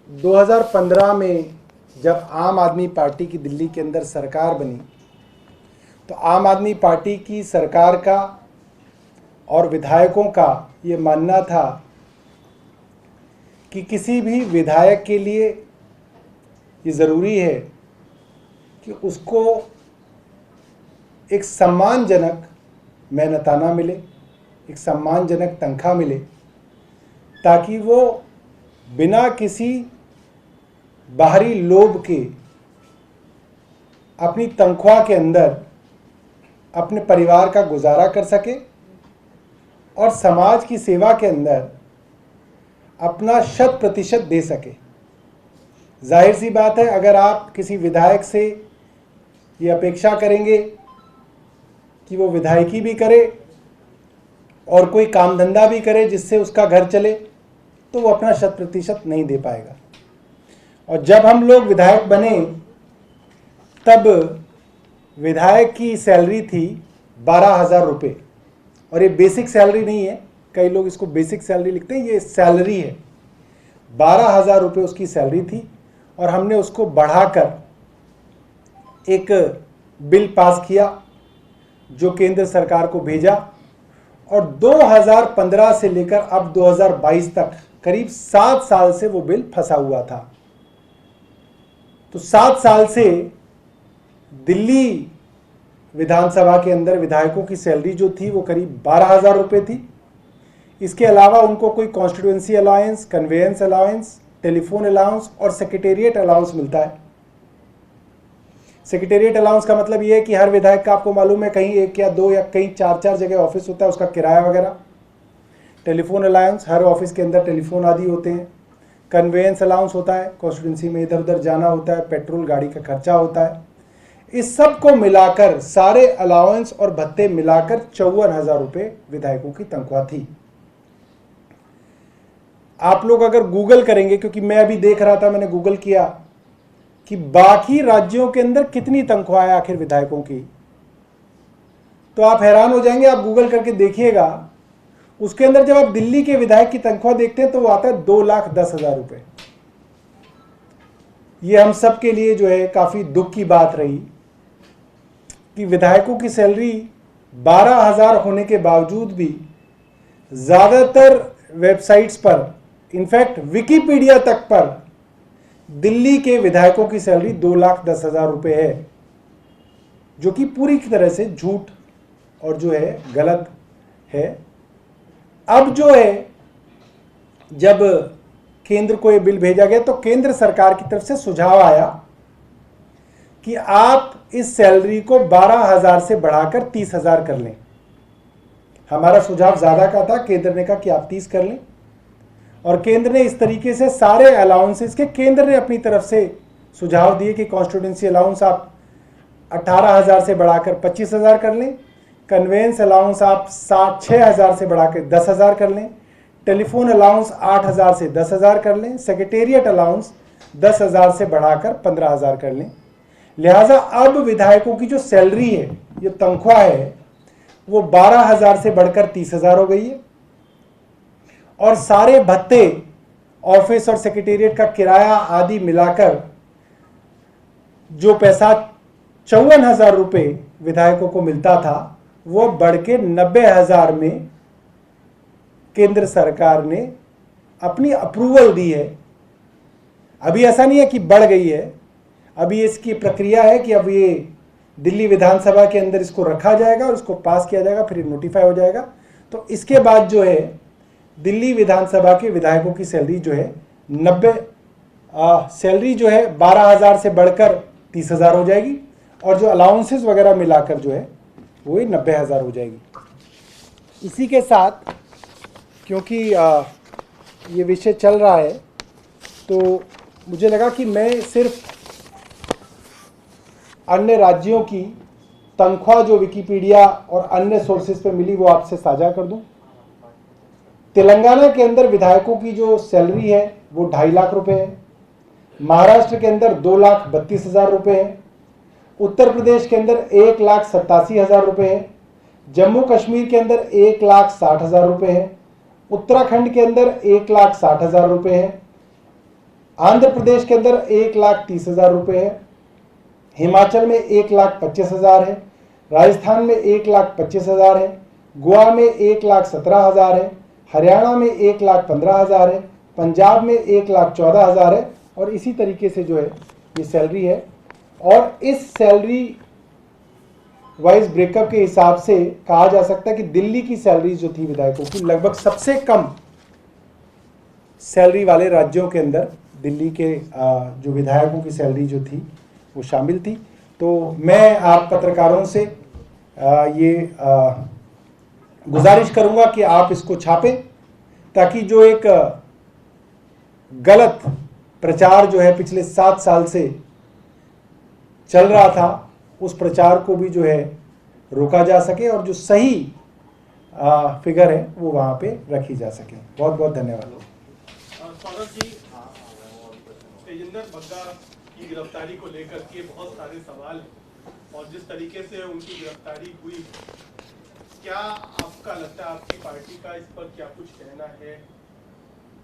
2015 में जब आम आदमी पार्टी की दिल्ली के अंदर सरकार बनी तो आम आदमी पार्टी की सरकार का और विधायकों का ये मानना था कि किसी भी विधायक के लिए ये ज़रूरी है कि उसको एक सम्मानजनक मेहनताना मिले, एक सम्मानजनक तनख्वाह मिले, ताकि वो बिना किसी बाहरी लोभ के अपनी तनख्वाह के अंदर अपने परिवार का गुजारा कर सके और समाज की सेवा के अंदर अपना 100% दे सके। जाहिर सी बात है, अगर आप किसी विधायक से ये अपेक्षा करेंगे कि वो विधायकी भी करे और कोई काम धंधा भी करे जिससे उसका घर चले, तो वो अपना 100% नहीं दे पाएगा। और जब हम लोग विधायक बने तब विधायक की सैलरी थी 12,000 रुपये, और ये बेसिक सैलरी नहीं है, कई लोग इसको बेसिक सैलरी लिखते हैं, ये सैलरी है। 12,000 रुपये उसकी सैलरी थी और हमने उसको बढ़ाकर एक बिल पास किया जो केंद्र सरकार को भेजा, और 2015 से लेकर अब 2022 तक करीब 7 साल से वो बिल फंसा हुआ था। तो 7 साल से दिल्ली विधानसभा के अंदर विधायकों की सैलरी जो थी वो करीब 12,000 रुपये थी। इसके अलावा उनको कोई constituency allowance, convince allowance, telephone allowance और सेक्रेटेरिएट अलाउंस मिलता है। सेक्रेटेरिएट अलाउंस का मतलब ये है कि हर विधायक का, आपको मालूम है, कहीं 1 या 2 या कहीं 4 जगह ऑफिस होता है, उसका किराया वगैरह। टेलीफोन अलाउंस, हर ऑफिस के अंदर टेलीफोन आदि होते हैं। कन्वेंस अलाउंस होता है, कॉन्स्टिट्यूंसी में इधर उधर जाना होता है, पेट्रोल गाड़ी का खर्चा होता है। इस सब को मिलाकर, सारे अलाउंस और भत्ते मिलाकर 54,000 रुपये विधायकों की तनख्वाह थी। आप लोग अगर गूगल करेंगे, क्योंकि मैं अभी देख रहा था, मैंने गूगल किया कि बाकी राज्यों के अंदर कितनी तनख्वाह है आखिर विधायकों की, तो आप हैरान हो जाएंगे। आप गूगल करके देखिएगा, उसके अंदर जब आप दिल्ली के विधायक की तनख्वाह देखते हैं तो वो आता है 2,10,000 रुपये। ये हम सब के लिए जो है काफ़ी दुख की बात रही कि विधायकों की सैलरी 12,000 होने के बावजूद भी ज़्यादातर वेबसाइट्स पर, इनफैक्ट विकिपीडिया तक पर, दिल्ली के विधायकों की सैलरी 2,10,000 रुपये है, जो कि पूरी तरह से झूठ और जो है गलत है। अब जो है, जब केंद्र को ये बिल भेजा गया तो केंद्र सरकार की तरफ से सुझाव आया कि आप इस सैलरी को 12,000 से बढ़ाकर 30,000 कर लें। हमारा सुझाव ज़्यादा का था, केंद्र ने कहा कि आप 30 कर लें, और केंद्र ने इस तरीके से सारे अलाउंसेस के, केंद्र ने अपनी तरफ से सुझाव दिए कि कॉन्स्टिट्यूंसी अलाउंस आप 18,000 से बढ़ाकर 25,000 कर लें, कन्वेंस अलाउंस आप 6,000 से बढ़ाकर 10,000 कर लें, टेलीफोन अलाउंस 8,000 से 10,000 कर लें, सेक्रेटेरिएट अलाउंस 10,000 से बढ़ाकर 15,000 कर लें। लिहाजा अब विधायकों की जो सैलरी है, जो तनख्वाह है, वो 12,000 से बढ़कर 30,000 हो गई है, और सारे भत्ते, ऑफिस और सेक्रेटेरिएट का किराया आदि मिलाकर जो पैसा 54,000 रुपये विधायकों को मिलता था, वो बढ़ के 90,000 में केंद्र सरकार ने अपनी अप्रूवल दी है। अभी ऐसा नहीं है कि बढ़ गई है, अभी इसकी प्रक्रिया है कि अब ये दिल्ली विधानसभा के अंदर इसको रखा जाएगा और इसको पास किया जाएगा, फिर नोटिफाई हो जाएगा। तो इसके बाद जो है दिल्ली विधानसभा के विधायकों की सैलरी जो है सैलरी जो है 12,000 से बढ़कर 30,000 हो जाएगी, और जो अलाउंसेस वगैरह मिलाकर जो है वो 90,000 हो जाएगी। इसी के साथ, क्योंकि ये विषय चल रहा है, तो मुझे लगा कि मैं सिर्फ अन्य राज्यों की तनख्वाह जो विकिपीडिया और अन्य सोर्सेज पे मिली वो आपसे साझा कर दूं। तेलंगाना के अंदर विधायकों की जो सैलरी है वो 2.5 लाख रुपए है, महाराष्ट्र के अंदर 2,32,000 रुपये है, उत्तर प्रदेश के अंदर 1,87,000 रुपये है, जम्मू कश्मीर के अंदर 1,60,000 रुपये है, उत्तराखंड के अंदर 1,60,000 रुपये है, आंध्र प्रदेश के अंदर 1,30,000 रुपये है, हिमाचल में 1,25,000 है, राजस्थान में 1,25,000 है, गोवा में 1,17,000 है, हरियाणा में 1,15,000 है, पंजाब में 1,14,000 है और इसी तरीके से जो है ये सैलरी है। और इस सैलरी वाइज ब्रेकअप के हिसाब से कहा जा सकता है कि दिल्ली की सैलरी जो थी विधायकों की लगभग सबसे कम सैलरी वाले राज्यों के अंदर दिल्ली के जो विधायकों की सैलरी जो थी वो शामिल थी। तो मैं आप पत्रकारों से ये गुजारिश करूंगा कि आप इसको छापें ताकि जो एक गलत प्रचार जो है पिछले 7 साल से चल रहा था उस प्रचार को भी जो है रोका जा सके और जो सही फिगर है वो वहां पे रखी जा सके। बहुत बहुत धन्यवाद। सौरभ जी, तेजिंदर बग्गा की गिरफ्तारी को लेकर के बहुत सारे सवाल हैं और जिस तरीके से उनकी गिरफ्तारी हुई, क्या आपका लगता है आपकी पार्टी का इस पर क्या कुछ कहना है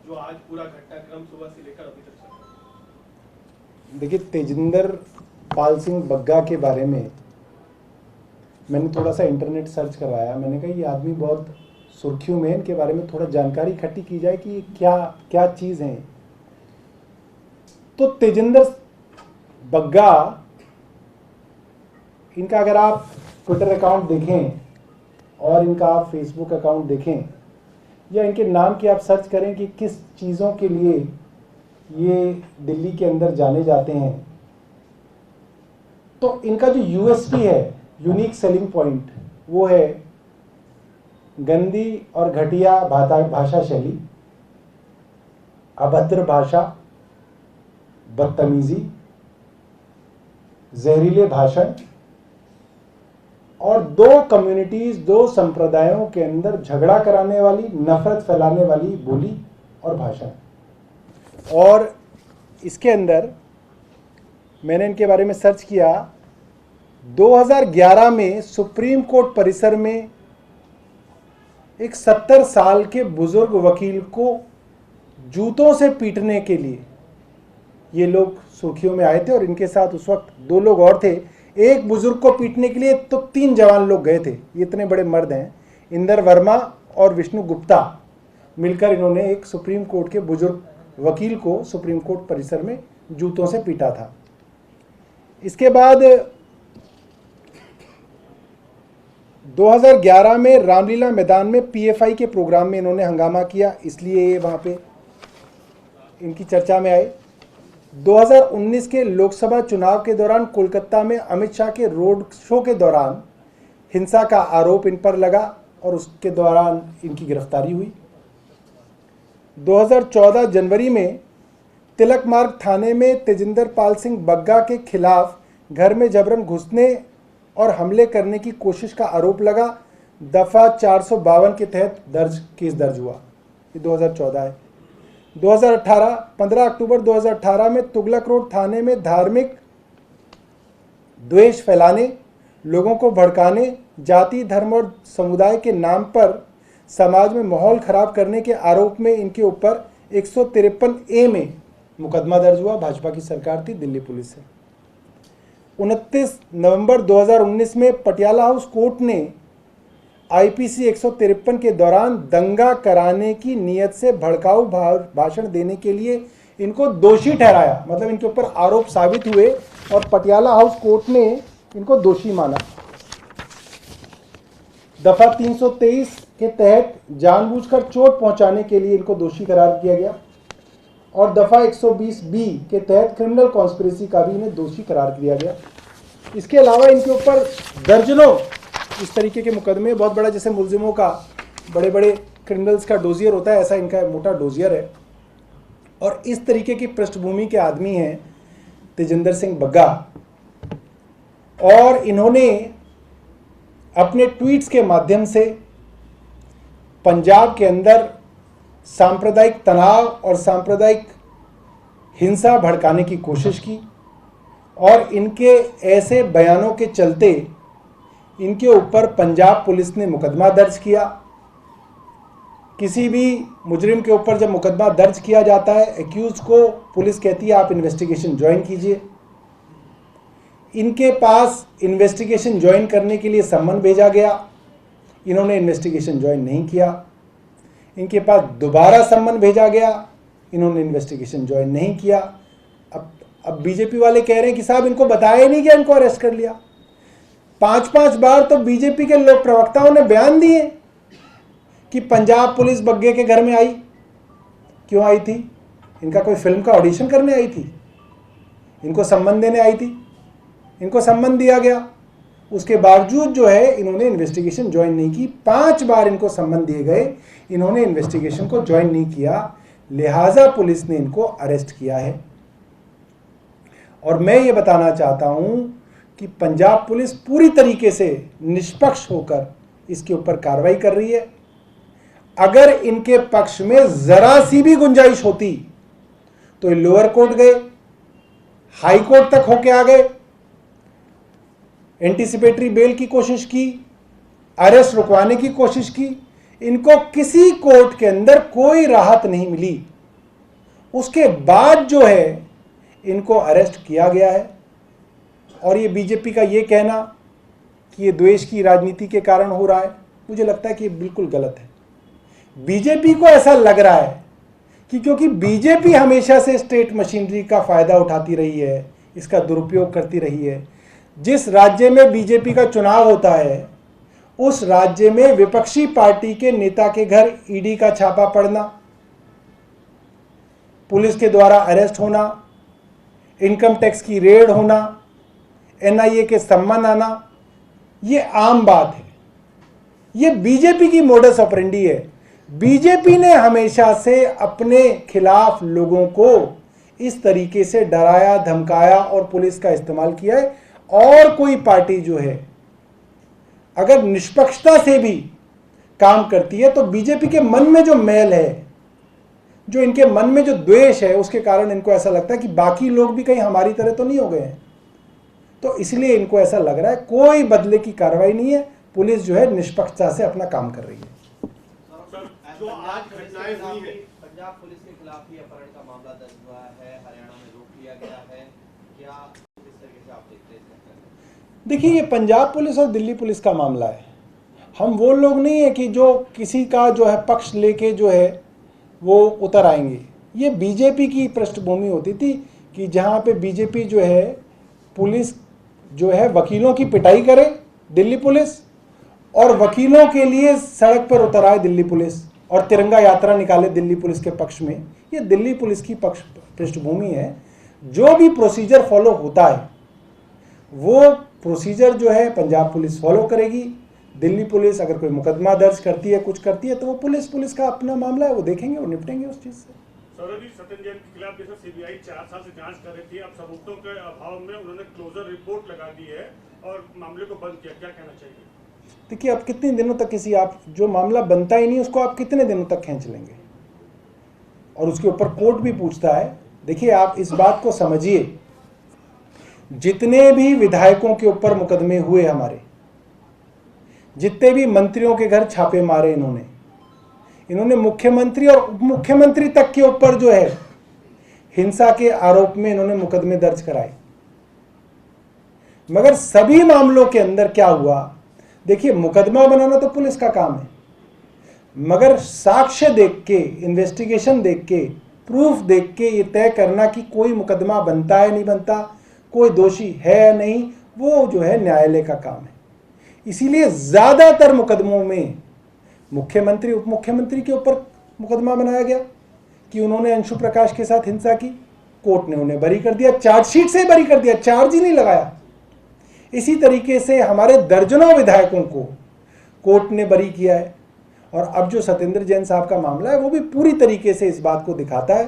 जो आज पूरा घटनाक्रम सुबह से लेकर अभी तक चल रहा है? देखिए, तेजिंदर पाल सिंह बग्गा के बारे में मैंने थोड़ा सा इंटरनेट सर्च करवाया। मैंने कहा ये आदमी बहुत सुर्खियों में, इनके बारे में थोड़ा जानकारी इकट्ठी की जाए कि क्या क्या चीज़ है। तो तेजिंदर बग्गा, इनका अगर आप ट्विटर अकाउंट देखें और इनका आप फेसबुक अकाउंट देखें या इनके नाम की आप सर्च करें कि किस चीज़ों के लिए ये दिल्ली के अंदर जाने जाते हैं, तो इनका जो यूएसपी है, यूनिक सेलिंग पॉइंट, वो है गंदी और घटिया भाषा शैली, अभद्र भाषा, बदतमीजी, जहरीले भाषण और 2 कम्युनिटीज, 2 संप्रदायों के अंदर झगड़ा कराने वाली, नफरत फैलाने वाली बोली और भाषा। और इसके अंदर मैंने इनके बारे में सर्च किया। 2011 में सुप्रीम कोर्ट परिसर में एक 70 साल के बुजुर्ग वकील को जूतों से पीटने के लिए ये लोग सुर्खियों में आए थे और इनके साथ उस वक्त 2 लोग और थे। एक बुजुर्ग को पीटने के लिए तो 3 जवान लोग गए थे। ये इतने बड़े मर्द हैं। इंदर वर्मा और विष्णु गुप्ता मिलकर इन्होंने एक सुप्रीम कोर्ट के बुजुर्ग वकील को सुप्रीम कोर्ट परिसर में जूतों से पीटा था। इसके बाद 2011 में रामलीला मैदान में पीएफआई के प्रोग्राम में इन्होंने हंगामा किया, इसलिए ये वहाँ पे इनकी चर्चा में आए। 2019 के लोकसभा चुनाव के दौरान कोलकाता में अमित शाह के रोड शो के दौरान हिंसा का आरोप इन पर लगा और उसके दौरान इनकी गिरफ्तारी हुई। 2014 जनवरी में तिलक मार्ग थाने में तेजिंदर पाल सिंह बग्गा के खिलाफ घर में जबरन घुसने और हमले करने की कोशिश का आरोप लगा। दफ़ा 452 के तहत केस दर्ज हुआ। ये 2014 है। 2018 15 अक्टूबर 2018 में तुगलक रोड थाने में धार्मिक द्वेष फैलाने, लोगों को भड़काने, जाति, धर्म और समुदाय के नाम पर समाज में माहौल खराब करने के आरोप में इनके ऊपर 153A में मुकदमा दर्ज हुआ। भाजपा की सरकार थी, दिल्ली पुलिस से। 29 नवंबर 2019 में पटियाला हाउस कोर्ट ने आईपीसी 153 के दौरान दंगा कराने की नीयत से भड़काऊ भाषण देने के लिए इनको दोषी ठहराया। मतलब इनके ऊपर आरोप साबित हुए और पटियाला हाउस कोर्ट ने इनको दोषी माना। दफा 323 के तहत जानबूझकर चोट पहुंचाने के लिए इनको दोषी करार किया गया और दफा 120B के तहत क्रिमिनल कॉन्स्पिरेसी का भी इन्हें दोषी करार किया गया। इसके अलावा इनके ऊपर दर्जनों इस तरीके के मुकदमे, बहुत बड़ा, जैसे मुलजिमों का, बड़े बड़े क्रिमिनल्स का डोजियर होता है, ऐसा इनका मोटा डोजियर है। और इस तरीके की पृष्ठभूमि के आदमी हैं तेजिंदर सिंह बग्गा। और इन्होंने अपने ट्वीट्स के माध्यम से पंजाब के अंदर सांप्रदायिक तनाव और सांप्रदायिक हिंसा भड़काने की कोशिश की और इनके ऐसे बयानों के चलते इनके ऊपर पंजाब पुलिस ने मुकदमा दर्ज किया किसी भी मुजरिम के ऊपर जब मुकदमा दर्ज किया जाता है, एक्यूज को पुलिस कहती है आप इन्वेस्टिगेशन ज्वाइन कीजिए। इनके पास इन्वेस्टिगेशन ज्वाइन करने के लिए सम्मन भेजा गया, इन्होंने इन्वेस्टिगेशन ज्वाइन नहीं किया। इनके पास दोबारा सम्मन भेजा गया, इन्होंने इन्वेस्टिगेशन ज्वाइन नहीं किया। अब बीजेपी वाले कह रहे हैं कि साहब इनको बताया ही नहीं कि इनको अरेस्ट कर लिया। 5-5 बार तो बीजेपी के लोक प्रवक्ताओं ने बयान दिए कि पंजाब पुलिस बग्गे के घर में आई। क्यों आई थी? इनका कोई फिल्म का ऑडिशन करने आई थी? इनको सम्मन देने आई थी? इनको सम्मन दिया गया, उसके बावजूद जो है इन्होंने इन्वेस्टिगेशन ज्वाइन नहीं की। 5 बार इनको सम्मन दिए गए, इन्होंने इन्वेस्टिगेशन को ज्वाइन नहीं किया, लिहाजा पुलिस ने इनको अरेस्ट किया है। और मैं ये बताना चाहता हूं कि पंजाब पुलिस पूरी तरीके से निष्पक्ष होकर इसके ऊपर कार्रवाई कर रही है। अगर इनके पक्ष में जरा सी भी गुंजाइश होती तो ये लोअर कोर्ट गए, हाई कोर्ट तक होके आ गए, एंटीसिपेटरी बेल की कोशिश की, अरेस्ट रुकवाने की कोशिश की। इनको किसी कोर्ट के अंदर कोई राहत नहीं मिली। उसके बाद जो है इनको अरेस्ट किया गया है। और ये बीजेपी का ये कहना कि ये द्वेष की राजनीति के कारण हो रहा है, मुझे लगता है कि ये बिल्कुल गलत है। बीजेपी को ऐसा लग रहा है कि क्योंकि बीजेपी हमेशा से स्टेट मशीनरी का फायदा उठाती रही है, इसका दुरुपयोग करती रही है। जिस राज्य में बीजेपी का चुनाव होता है उस राज्य में विपक्षी पार्टी के नेता के घर ईडी का छापा पड़ना, पुलिस के द्वारा अरेस्ट होना, इनकम टैक्स की रेड होना, एनआईए के सम्मन आना, ये आम बात है। ये बीजेपी की मोडस ऑपरेंडी है। बीजेपी ने हमेशा से अपने खिलाफ लोगों को इस तरीके से डराया, धमकाया और पुलिस का इस्तेमाल किया है। और कोई पार्टी जो है अगर निष्पक्षता से भी काम करती है तो बीजेपी के मन में जो मैल है, जो इनके मन में जो द्वेष है, उसके कारण इनको ऐसा लगता है कि बाकी लोग भी कहीं हमारी तरह तो नहीं हो गए हैं। तो इसलिए इनको ऐसा लग रहा है कोई बदले की कार्रवाई नहीं है, पुलिस जो है निष्पक्षता से अपना काम कर रही है। जो आज घटनाएं हुई है, पंजाब पुलिस के खिलाफ ही अपहरण का मामला दर्ज हुआ है, हरियाणा में रोक लिया गया है, क्या इस तरीके से आप देखते हैं? देखिए, ये पंजाब पुलिस और दिल्ली पुलिस का मामला है। हम वो लोग नहीं है कि जो किसी का जो है पक्ष लेके जो है वो उतर आएंगे। ये बीजेपी की पृष्ठभूमि होती थी कि जहाँ पे बीजेपी जो है पुलिस जो है वकीलों की पिटाई करे दिल्ली पुलिस, और वकीलों के लिए सड़क पर उतर आए दिल्ली पुलिस और तिरंगा यात्रा निकाले दिल्ली पुलिस के पक्ष में। ये दिल्ली पुलिस की पृष्ठभूमि है। जो भी प्रोसीजर फॉलो होता है वो प्रोसीजर जो है पंजाब पुलिस फॉलो करेगी। दिल्ली पुलिस अगर कोई मुकदमा दर्ज करती है, कुछ करती है, तो वो पुलिस का अपना मामला है, वो देखेंगे, वो निपटेंगे उस चीज़ से। सौरभ जी, सत्येंद्र जैन के खिलाफ जैसे सीबीआई 4 साल से जांच कर रही थी, अब सबूतों के अभाव में उन्होंने क्लोजर रिपोर्ट लगा दी है और मामले को बंद किया, क्या कहना चाहिए? देखिए, अब कितने दिनों तक किसी आप जो मामला बनता ही नहीं उसको आप कितने दिनों तक खींच लेंगे, और उसके ऊपर कोर्ट भी पूछता है। देखिए, आप इस बात को समझिए, जितने भी विधायकों के ऊपर मुकदमे हुए, हमारे जितने भी मंत्रियों के घर छापे मारे इन्होंने मुख्यमंत्री और उप मुख्यमंत्री तक के ऊपर जो है हिंसा के आरोप में इन्होंने मुकदमे दर्ज कराए। मगर सभी मामलों के अंदर क्या हुआ, देखिए, मुकदमा बनाना तो पुलिस का काम है, मगर साक्ष्य देख के, इन्वेस्टिगेशन देख के, प्रूफ देख के ये तय करना कि कोई मुकदमा बनता है नहीं बनता, कोई दोषी है या नहीं, वो जो है न्यायालय का काम है। इसीलिए ज़्यादातर मुकदमों में मुख्यमंत्री उप मुख्यमंत्री के ऊपर मुकदमा बनाया गया कि उन्होंने अंशु प्रकाश के साथ हिंसा की। कोर्ट ने उन्हें बरी कर दिया, चार्जशीट से बरी कर दिया, चार्ज ही नहीं लगाया। इसी तरीके से हमारे दर्जनों विधायकों को कोर्ट ने बरी किया है। और अब जो सत्येंद्र जैन साहब का मामला है वो भी पूरी तरीके से इस बात को दिखाता है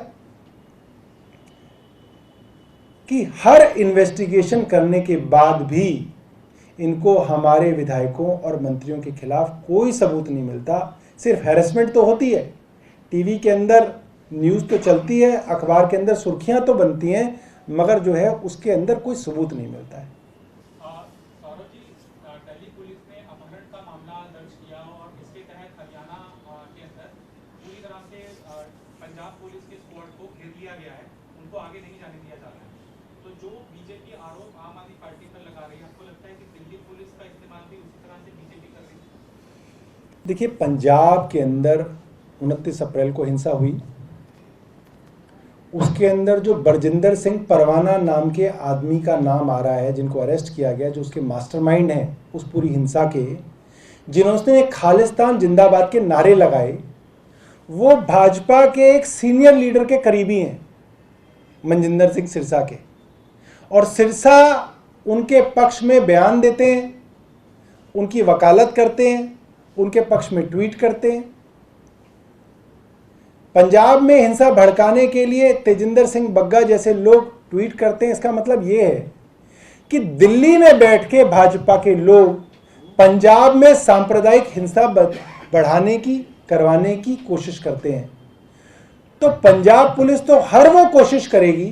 कि हर इन्वेस्टिगेशन करने के बाद भी इनको हमारे विधायकों और मंत्रियों के खिलाफ कोई सबूत नहीं मिलता। सिर्फ हैरेसमेंट तो होती है, टीवी के अंदर न्यूज़ तो चलती है, अखबार के अंदर सुर्खियां तो बनती हैं, मगर जो है उसके अंदर कोई सबूत नहीं मिलता है। सौरभ जी, दिल्ली पुलिस ने अपहरण का मामला दर्ज किया और इसके तहत हरियाणा के अंदर उनको आगे नहीं जाने दिया जा रहा है। तो जो बीजेपी आरोप आम आदमी पार्टी पर लगा रही है, आपको लगता है कि दिल्ली पुलिस का इस्तेमाल भी उसी तरह से बीजेपी कर रही है? देखिए, पंजाब के अंदर 29 अप्रैल को हिंसा हुई, उसके अंदर जो बरजिंदर सिंह परवाना नाम के आदमी का नाम आ रहा है, जिनको अरेस्ट किया गया, जो उसके मास्टरमाइंड हैं उस पूरी हिंसा के, जिन्होंने खालिस्तान जिंदाबाद के नारे लगाए, वो भाजपा के एक सीनियर लीडर के करीबी हैं, मनजिंदर सिंह सिरसा के। और सिरसा उनके पक्ष में बयान देते हैं, उनकी वकालत करते हैं, उनके पक्ष में ट्वीट करते हैं। पंजाब में हिंसा भड़काने के लिए तेजिंदर सिंह बग्गा जैसे लोग ट्वीट करते हैं। इसका मतलब ये है कि दिल्ली में बैठ के भाजपा के लोग पंजाब में सांप्रदायिक हिंसा बढ़ाने की, करवाने की कोशिश करते हैं। तो पंजाब पुलिस तो हर वो कोशिश करेगी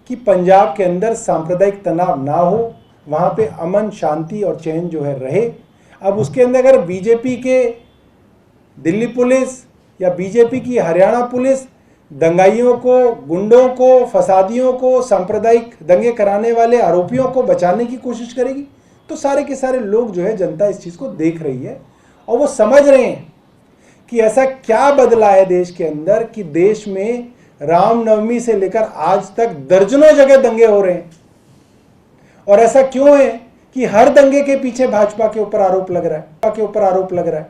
कि पंजाब के अंदर सांप्रदायिक तनाव ना हो, वहाँ पे अमन, शांति और चैन जो है रहे। अब उसके अंदर अगर बीजेपी के दिल्ली पुलिस या बीजेपी की हरियाणा पुलिस दंगाइयों को, गुंडों को, फसादियों को, सांप्रदायिक दंगे कराने वाले आरोपियों को बचाने की कोशिश करेगी, तो सारे के सारे लोग जो है, जनता इस चीज़ को देख रही है और वो समझ रहे हैं कि ऐसा क्या बदला है देश के अंदर कि देश में रामनवमी से लेकर आज तक दर्जनों जगह दंगे हो रहे हैं। और ऐसा क्यों है कि हर दंगे के पीछे भाजपा के ऊपर आरोप लग रहा है।